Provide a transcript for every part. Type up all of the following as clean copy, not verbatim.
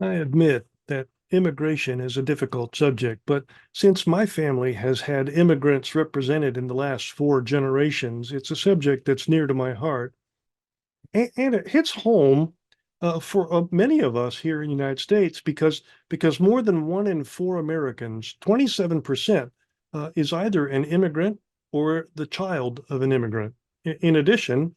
I admit that immigration is a difficult subject, but since my family has had immigrants represented in the last four generations, it's a subject that's near to my heart. And it hits home for many of us here in the United States because more than one in four Americans, 27%, is either an immigrant or the child of an immigrant. In addition,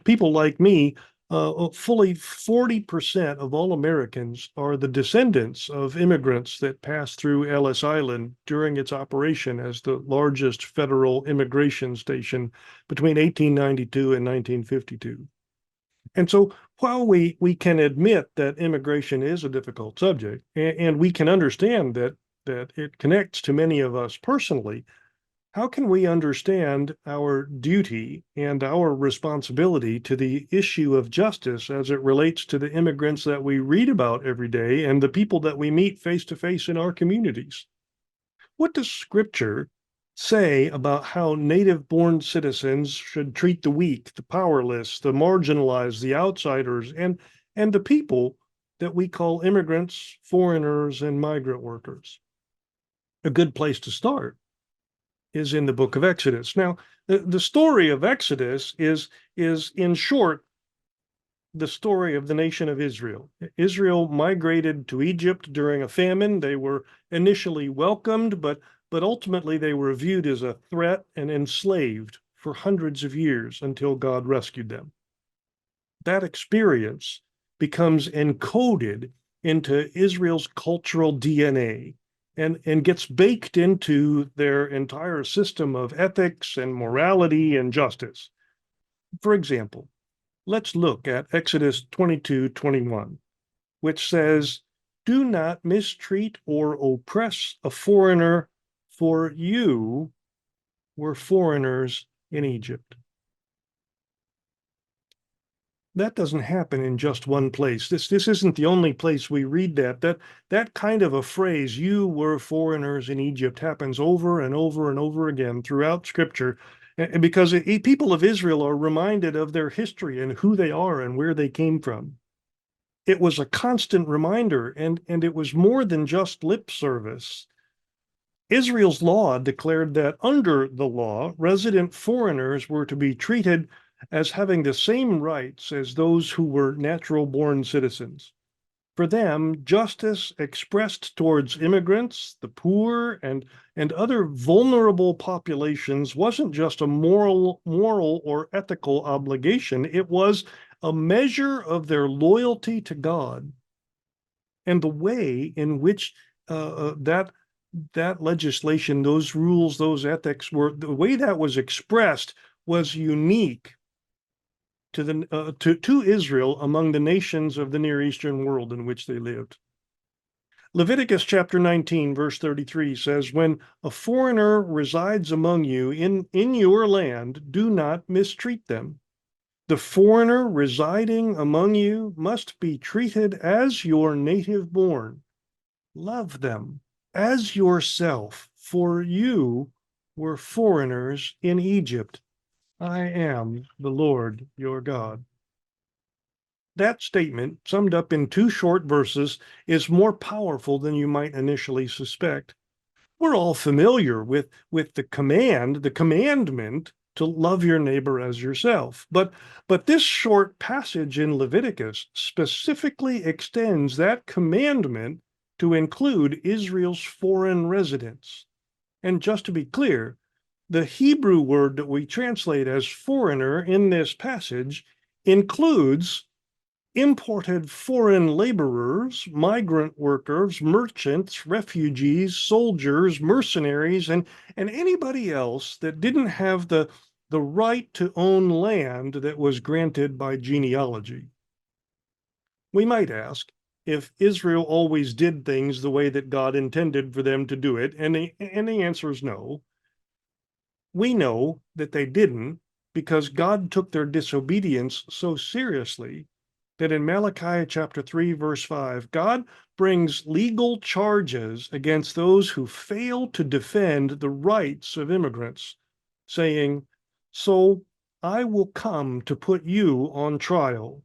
people like me, fully 40% of all Americans are the descendants of immigrants that passed through Ellis Island during its operation as the largest federal immigration station between 1892 and 1952. And so while we can admit that immigration is a difficult subject, and we can understand that it connects to many of us personally, how can we understand our duty and our responsibility to the issue of justice as it relates to the immigrants that we read about every day and the people that we meet face to face in our communities? What does Scripture say about how native-born citizens should treat the weak, the powerless, the marginalized, the outsiders, and the people that we call immigrants, foreigners, and migrant workers? A good place to start is in the book of Exodus. Now, the story of Exodus is in short the story of the nation of Israel. Israel migrated to Egypt during a famine. They were initially welcomed, but ultimately they were viewed as a threat and enslaved for hundreds of years until God rescued them. That experience becomes encoded into Israel's cultural DNA and gets baked into their entire system of ethics and morality and justice. For example, let's look at Exodus 22:21, which says, "Do not mistreat or oppress a foreigner, for you were foreigners in Egypt." That doesn't happen in just one place. This isn't the only place we read that. That kind of a phrase, "you were foreigners in Egypt," happens over and over and over again throughout Scripture, because people of Israel are reminded of their history and who they are and where they came from. It was a constant reminder, and it was more than just lip service. Israel's law declared that under the law, resident foreigners were to be treated as having the same rights as those who were natural born citizens. For them, justice expressed towards immigrants, the poor, and other vulnerable populations wasn't just a moral or ethical obligation, it was a measure of their loyalty to God. And the way in which that legislation, those rules, those ethics were, the way that was expressed was unique to Israel among the nations of the Near Eastern world in which they lived. Leviticus chapter 19, verse 33 says, "When a foreigner resides among you in your land, do not mistreat them. The foreigner residing among you must be treated as your native born. Love them as yourself, for you were foreigners in Egypt. I am the Lord your God." That statement, summed up in two short verses, is more powerful than you might initially suspect. We're all familiar with the commandment to love your neighbor as yourself. But this short passage in Leviticus specifically extends that commandment to include Israel's foreign residents. And just to be clear, the Hebrew word that we translate as foreigner in this passage includes imported foreign laborers, migrant workers, merchants, refugees, soldiers, mercenaries, and anybody else that didn't have the right to own land that was granted by genealogy. We might ask if Israel always did things the way that God intended for them to do it, and the answer is no. We know that they didn't because God took their disobedience so seriously that in Malachi chapter 3, verse 5, God brings legal charges against those who fail to defend the rights of immigrants, saying, "So I will come to put you on trial.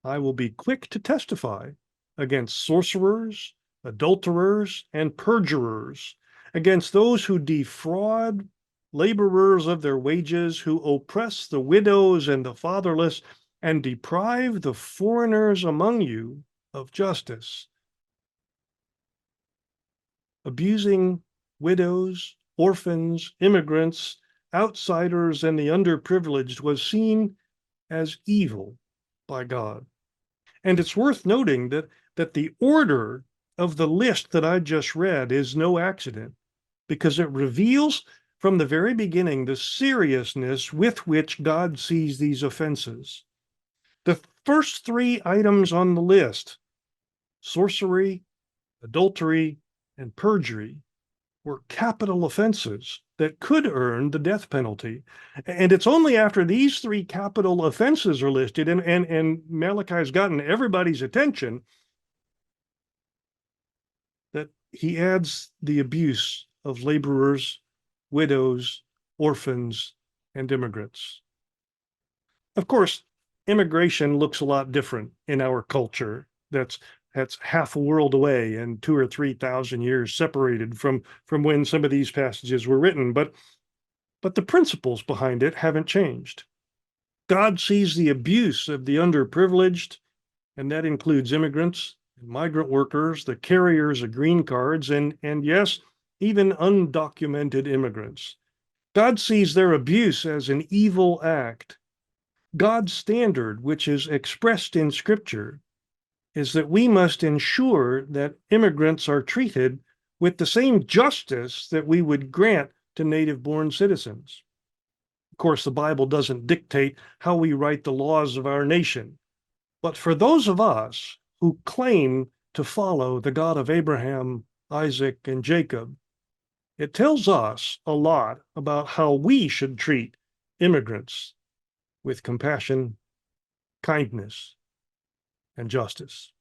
I will be quick to testify, against sorcerers, adulterers, and perjurers, against those who defraud laborers of their wages, who oppress the widows and the fatherless, and deprive the foreigners among you of justice. Abusing widows, orphans, immigrants, outsiders, and the underprivileged was seen as evil by God. And it's worth noting that the order of the list that I just read is no accident, because it reveals from the very beginning the seriousness with which God sees these offenses. The first three items on the list, sorcery, adultery, and perjury, were capital offenses that could earn the death penalty. And it's only after these three capital offenses are listed and Malachi's gotten everybody's attention that he adds the abuse of laborers, widows, orphans, and immigrants. Of course, immigration looks a lot different in our culture. That's half a world away and 2,000 or 3,000 years separated from when some of these passages were written. But the principles behind it haven't changed. God sees the abuse of the underprivileged, and that includes immigrants, migrant workers, the carriers of green cards, and yes, even undocumented immigrants. God sees their abuse as an evil act. God's standard, which is expressed in Scripture, is that we must ensure that immigrants are treated with the same justice that we would grant to native-born citizens. Of course, the Bible doesn't dictate how we write the laws of our nation. But for those of us who claim to follow the God of Abraham, Isaac, and Jacob, it tells us a lot about how we should treat immigrants with compassion, kindness, and justice.